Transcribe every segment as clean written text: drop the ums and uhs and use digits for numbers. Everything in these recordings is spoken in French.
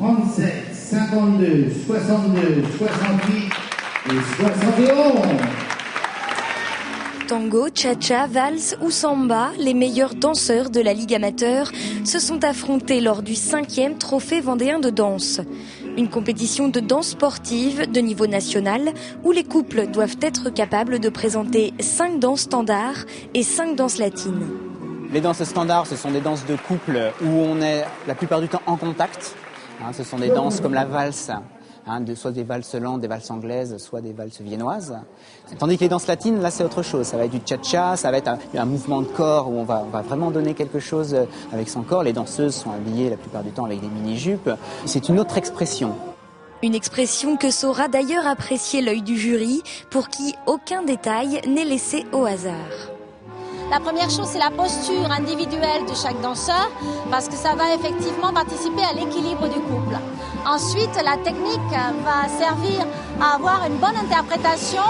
37, 52, 62, 68 et 71. Tango, cha-cha, valse ou samba, les meilleurs danseurs de la Ligue amateur se sont affrontés lors du 5e trophée vendéen de danse. Une compétition de danse sportive de niveau national où les couples doivent être capables de présenter 5 danses standards et 5 danses latines. Les danses standards, ce sont des danses de couple où on est la plupart du temps en contact. Ce sont des danses comme la valse. Soit des valses lentes, des valses anglaises, soit des valses viennoises. Tandis que les danses latines, là c'est autre chose. Ça va être du cha-cha, ça va être un mouvement de corps où on va vraiment donner quelque chose avec son corps. Les danseuses sont habillées la plupart du temps avec des mini-jupes. C'est une autre expression. Une expression que saura d'ailleurs apprécier l'œil du jury, pour qui aucun détail n'est laissé au hasard. La première chose, c'est la posture individuelle de chaque danseur, parce que ça va effectivement participer à l'équilibre du couple. Ensuite, la technique va servir à avoir une bonne interprétation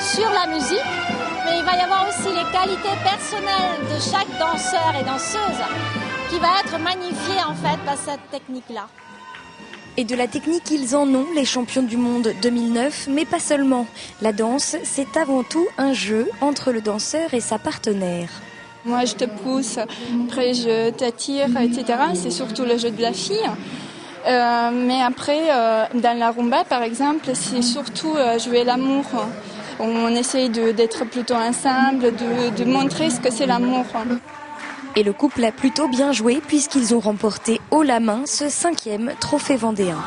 sur la musique, mais il va y avoir aussi les qualités personnelles de chaque danseur et danseuse qui va être magnifiée en fait par cette technique-là. Et de la technique, ils en ont, les champions du monde 2009, mais pas seulement. La danse, c'est avant tout un jeu entre le danseur et sa partenaire. Moi, je te pousse, après je t'attire, etc. C'est surtout le jeu de la fille. Mais après, dans la rumba, par exemple, c'est surtout jouer l'amour. On essaye d'être plutôt ensemble, de montrer ce que c'est l'amour. Et le couple a plutôt bien joué puisqu'ils ont remporté haut la main ce 5e trophée vendéen.